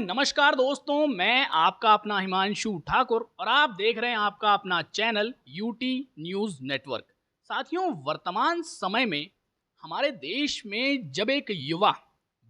नमस्कार दोस्तों, मैं आपका अपना हिमांशु ठाकुर और आप देख रहे हैं आपका अपना चैनल यूटी न्यूज़ नेटवर्क। साथियों, वर्तमान समय में हमारे देश में जब एक युवा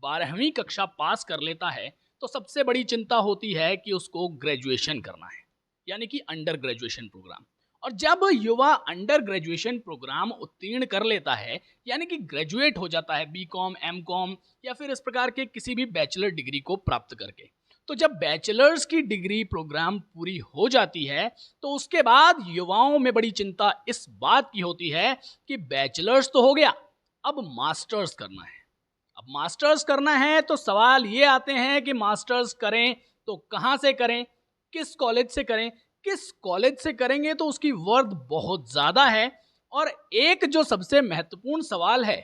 12वीं कक्षा पास कर लेता है तो सबसे बड़ी चिंता होती है कि उसको ग्रेजुएशन करना है, यानी कि अंडर ग्रेजुएशन प्रोग्राम। और जब युवा अंडर ग्रेजुएशन प्रोग्राम उत्तीर्ण कर लेता है, यानी कि ग्रेजुएट हो जाता है बीकॉम, एमकॉम या फिर इस प्रकार के किसी भी बैचलर डिग्री को प्राप्त करके, तो जब बैचलर्स की डिग्री प्रोग्राम पूरी हो जाती है तो उसके बाद युवाओं में बड़ी चिंता इस बात की होती है कि बैचलर्स तो हो गया, अब मास्टर्स करना है। अब मास्टर्स करना है तो सवाल ये आते हैं कि मास्टर्स करें तो कहाँ से करें, किस कॉलेज से करें, किस कॉलेज से करेंगे तो उसकी वर्थ बहुत ज़्यादा है। और एक जो सबसे महत्वपूर्ण सवाल है,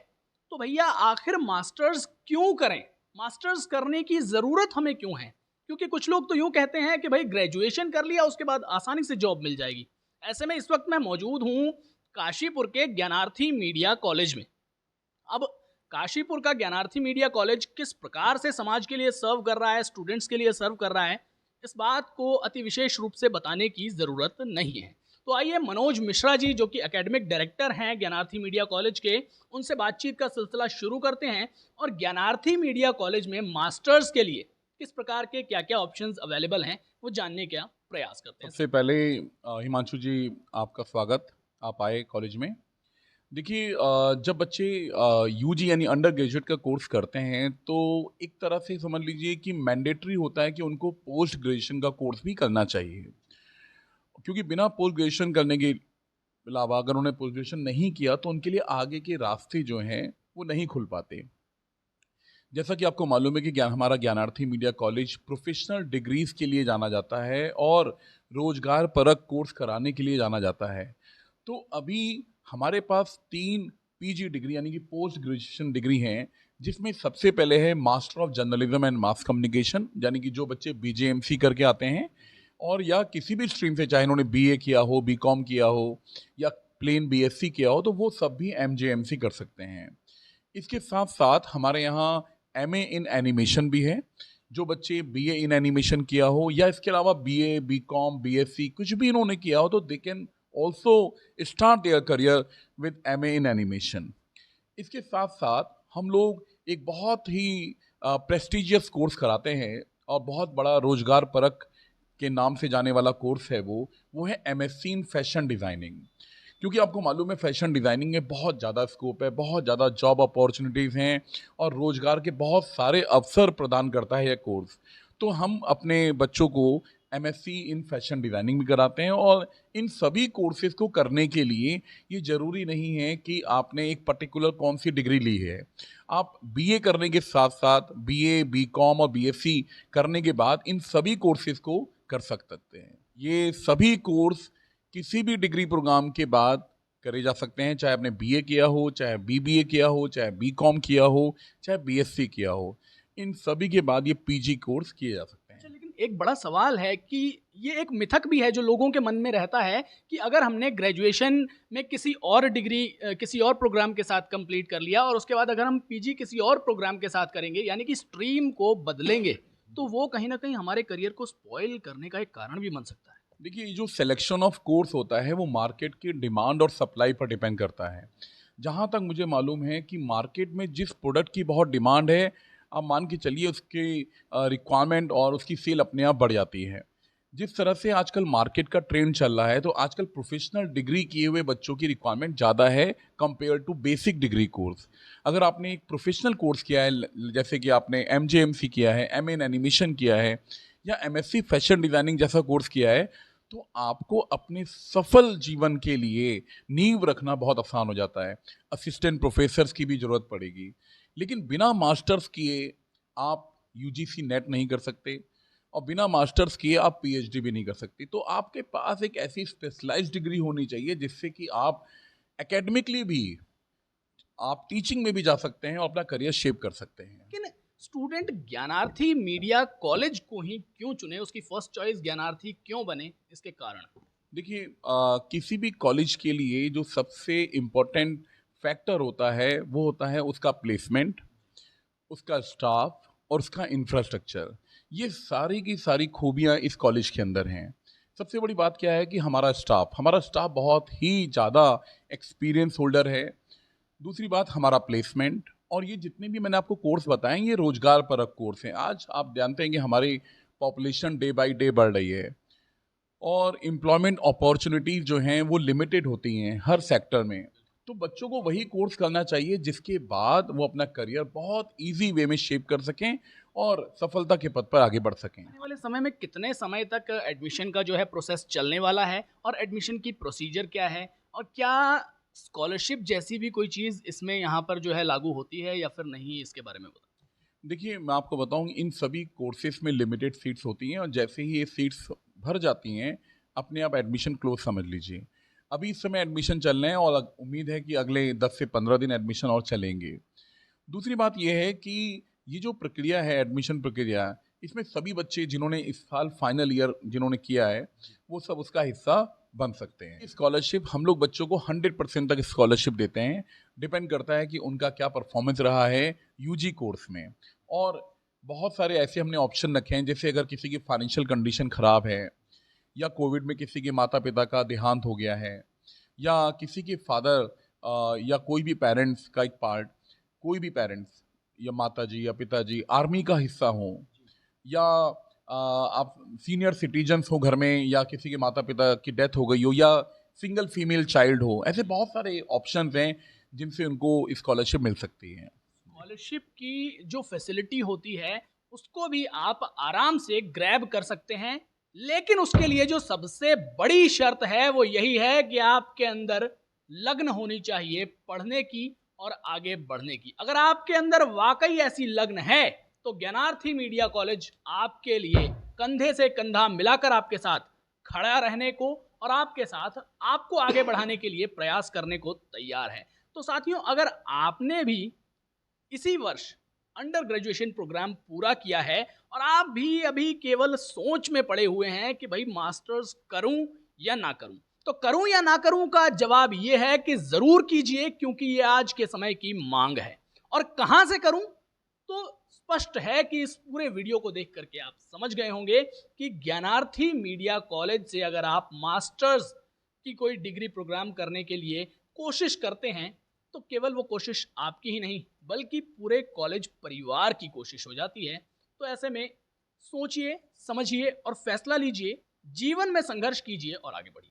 तो भैया आखिर मास्टर्स क्यों करें, मास्टर्स करने की ज़रूरत हमें क्यों है? क्योंकि कुछ लोग तो यूँ कहते हैं कि भाई ग्रेजुएशन कर लिया उसके बाद आसानी से जॉब मिल जाएगी। ऐसे में इस वक्त मैं मौजूद हूँ काशीपुर के ज्ञानार्थी मीडिया कॉलेज में। अब काशीपुर का ज्ञानार्थी मीडिया कॉलेज किस प्रकार से समाज के लिए सर्व कर रहा है, स्टूडेंट्स के लिए सर्व कर रहा है, इस बात को अति विशेष रूप से बताने की ज़रूरत नहीं है। तो आइए मनोज मिश्रा जी, जो कि एकेडमिक डायरेक्टर हैं ज्ञानार्थी मीडिया कॉलेज के, उनसे बातचीत का सिलसिला शुरू करते हैं और ज्ञानार्थी मीडिया कॉलेज में मास्टर्स के लिए किस प्रकार के क्या क्या ऑप्शंस अवेलेबल हैं वो जानने का प्रयास करते हैं। सबसे पहले हिमांशु जी, आपका स्वागत। आप आए कॉलेज में। देखिए, जब बच्चे यूजी यानी अंडर ग्रेजुएट का कोर्स करते हैं तो एक तरह से समझ लीजिए कि मैंडेटरी होता है कि उनको पोस्ट ग्रेजुएशन का कोर्स भी करना चाहिए, क्योंकि बिना पोस्ट ग्रेजुएशन करने के अलावा अगर उन्होंने पोस्ट ग्रेजुएशन नहीं किया तो उनके लिए आगे के रास्ते जो हैं वो नहीं खुल पाते। जैसा कि आपको मालूम है कि हमारा Gyanarthi media college professional degrees के लिए जाना जाता है और रोजगार परक कोर्स कराने के लिए जाना जाता है। तो अभी हमारे पास 3 पीजी डिग्री यानी कि पोस्ट ग्रेजुएशन डिग्री हैं, जिसमें सबसे पहले है master of journalism and mass communication, यानी कि जो बच्चे बीजेएमसी करके आते हैं और या किसी भी स्ट्रीम से, चाहे उन्होंने बीए किया हो, बीकॉम किया हो या प्लेन बीएससी किया हो, तो वो सब भी एमजेएमसी कर सकते हैं। इसके साथ साथ हमारे यहाँ एमए इन एनिमेशन भी है। जो बच्चे बीए इन एनिमेशन किया हो या इसके अलावा बीए, बीकॉम, बीएससी कुछ भी इन्होंने किया हो, तो they can also start their career with MA in animation. इसके साथ साथ हम लोग एक बहुत ही प्रेस्टिजियस कोर्स कराते हैं और बहुत बड़ा रोजगार परक के नाम से जाने वाला कोर्स है वो है एमएससी इन फैशन डिज़ाइनिंग। क्योंकि आपको मालूम है फैशन डिज़ाइनिंग में बहुत ज़्यादा स्कोप है, बहुत ज़्यादा जॉब अपॉर्चुनिटीज़ हैं और रोज़गार के बहुत सारे अवसर प्रदान करता है यह कोर्स। तो हम अपने बच्चों को एमएससी इन फैशन डिज़ाइनिंग भी कराते हैं और इन सभी कोर्सेज को करने के लिए ये ज़रूरी नहीं है कि आपने एक पर्टिकुलर कौन सी डिग्री ली है। आप बीए करने के साथ साथ बीए, बीकॉम और बीएससी करने के बाद इन सभी कोर्सेज को कर सकते हैं। ये सभी कोर्स किसी भी डिग्री प्रोग्राम के बाद करे जा सकते हैं, चाहे आपने बीए किया हो, चाहे बीबीए किया हो, चाहे बीकॉम किया हो, चाहे बीएससी किया हो। इन सभी के बाद ये पीजी कोर्स किए जा सकते हैं। अच्छा, लेकिन एक बड़ा सवाल है कि ये एक मिथक भी है जो लोगों के मन में रहता है कि अगर हमने ग्रेजुएशन में किसी और डिग्री किसी और प्रोग्राम के साथ कंप्लीट कर लिया और उसके बाद अगर हम पीजी किसी और प्रोग्राम के साथ करेंगे, यानी कि स्ट्रीम को बदलेंगे, तो वो कहीं ना कहीं हमारे करियर को स्पॉइल करने का एक कारण भी बन सकता है। देखिए, ये जो सिलेक्शन ऑफ कोर्स होता है वो मार्केट की डिमांड और सप्लाई पर डिपेंड करता है। जहाँ तक मुझे मालूम है कि मार्केट में जिस प्रोडक्ट की बहुत डिमांड है, आप मान के चलिए उसकी रिक्वायरमेंट और उसकी सेल अपने आप बढ़ जाती है। जिस तरह से आजकल मार्केट का ट्रेंड चल रहा है, तो आजकल प्रोफेशनल डिग्री किए हुए बच्चों की रिक्वायरमेंट ज़्यादा है compare to basic degree course. अगर आपने एक प्रोफेशनल कोर्स किया है, जैसे कि आपने एमजेएमसी किया है, एमए इन एनिमेशन किया है या एमएससी फैशन डिज़ाइनिंग जैसा कोर्स किया है, तो आपको अपने सफल जीवन के लिए नींव रखना बहुत आसान हो जाता है। असिस्टेंट प्रोफेसर्स की भी ज़रूरत पड़ेगी, लेकिन बिना मास्टर्स किए आप यूजीसी नेट नहीं कर सकते और बिना मास्टर्स किए आप पीएचडी भी नहीं कर सकते। तो आपके पास एक ऐसी स्पेशलाइज्ड डिग्री होनी चाहिए जिससे कि आप एकेडमिकली भी, आप टीचिंग में भी जा सकते हैं और अपना करियर शेप कर सकते हैं। लेकिन स्टूडेंट ज्ञानार्थी मीडिया कॉलेज को ही क्यों चुने, उसकी फर्स्ट चॉइस ज्ञानार्थी क्यों बने, इसके कारण? देखिए, किसी भी कॉलेज के लिए जो सबसे इम्पोर्टेंट फैक्टर होता है वो होता है उसका प्लेसमेंट, उसका स्टाफ और उसका इंफ्रास्ट्रक्चर। ये सारी की सारी खूबियाँ इस कॉलेज के अंदर हैं। सबसे बड़ी बात क्या है कि हमारा स्टाफ बहुत ही ज़्यादा एक्सपीरियंस होल्डर है। दूसरी बात हमारा प्लेसमेंट, और ये जितने भी मैंने आपको कोर्स बताए ये रोजगार परक कोर्स हैं। आज आप जानते हैं कि हमारी पॉपुलेशन डे बाय डे बढ़ रही है और एम्प्लॉयमेंट अपॉर्चुनिटीज जो हैं वो लिमिटेड होती हैं हर सेक्टर में। तो बच्चों को वही कोर्स करना चाहिए जिसके बाद वो अपना करियर बहुत इजी वे में शेप कर सकें और सफलता के पथ पर आगे बढ़ सकें। आने वाले समय में कितने समय तक एडमिशन का जो है प्रोसेस चलने वाला है, और एडमिशन की प्रोसीजर क्या है, और क्या स्कॉलरशिप जैसी भी कोई चीज़ इसमें यहाँ पर जो है लागू होती है या फिर नहीं, इसके बारे में बताओ। देखिए, मैं आपको बताऊं, इन सभी कोर्सेज में लिमिटेड सीट्स होती हैं और जैसे ही ये सीट्स भर जाती हैं अपने आप एडमिशन क्लोज समझ लीजिए। अभी इस समय एडमिशन चल रहे हैं और उम्मीद है कि अगले 10 से 15 दिन एडमिशन और चलेंगे। दूसरी बात यह है कि ये जो प्रक्रिया है, एडमिशन प्रक्रिया, इसमें सभी बच्चे जिन्होंने इस साल फाइनल ईयर जिन्होंने किया है वो सब उसका हिस्सा बन सकते हैं। स्कॉलरशिप हम लोग बच्चों को 100% तक स्कॉलरशिप देते हैं। डिपेंड करता है कि उनका क्या परफॉर्मेंस रहा है यूजी कोर्स में। और बहुत सारे ऐसे हमने ऑप्शन रखे हैं, जैसे अगर किसी की फाइनेंशियल कंडीशन ख़राब है, या कोविड में किसी के माता पिता का देहांत हो गया है, या किसी के फादर या कोई भी पेरेंट्स का एक पार्ट, कोई भी पेरेंट्स या माता जी या पिताजी आर्मी का हिस्सा हो, या आप सीनियर सिटीजन्स हो घर में, या किसी के माता पिता की डेथ हो गई हो, या सिंगल फीमेल चाइल्ड हो, ऐसे बहुत सारे ऑप्शंस हैं जिनसे उनको स्कॉलरशिप मिल सकती है। स्कॉलरशिप की जो फैसिलिटी होती है उसको भी आप आराम से ग्रैब कर सकते हैं, लेकिन उसके लिए जो सबसे बड़ी शर्त है वो यही है कि आपके अंदर लगन होनी चाहिए पढ़ने की और आगे बढ़ने की। अगर आपके अंदर वाकई ऐसी लगन है तो ज्ञानार्थी मीडिया कॉलेज आपके लिए कंधे से कंधा मिलाकर आपके साथ खड़ा रहने को और आपके साथ आपको आगे बढ़ाने के लिए प्रयास करने को तैयार है। तो साथियों, अगर आपने भी इसी वर्ष अंडर ग्रेजुएशन प्रोग्राम पूरा किया है और आप भी अभी केवल सोच में पड़े हुए हैं कि भाई मास्टर्स करूं या ना करूं, तो करूं या ना करूं का जवाब यह है कि जरूर कीजिए, क्योंकि ये आज के समय की मांग है। और कहां से करूं, तो स्पष्ट है कि इस पूरे वीडियो को देख करके आप समझ गए होंगे कि ज्ञानार्थी मीडिया कॉलेज से अगर आप मास्टर्स की कोई डिग्री प्रोग्राम करने के लिए कोशिश करते हैं तो केवल वो कोशिश आपकी ही नहीं बल्कि पूरे कॉलेज परिवार की कोशिश हो जाती है। तो ऐसे में सोचिए, समझिए और फैसला लीजिए, जीवन में संघर्ष कीजिए और आगे बढ़िए।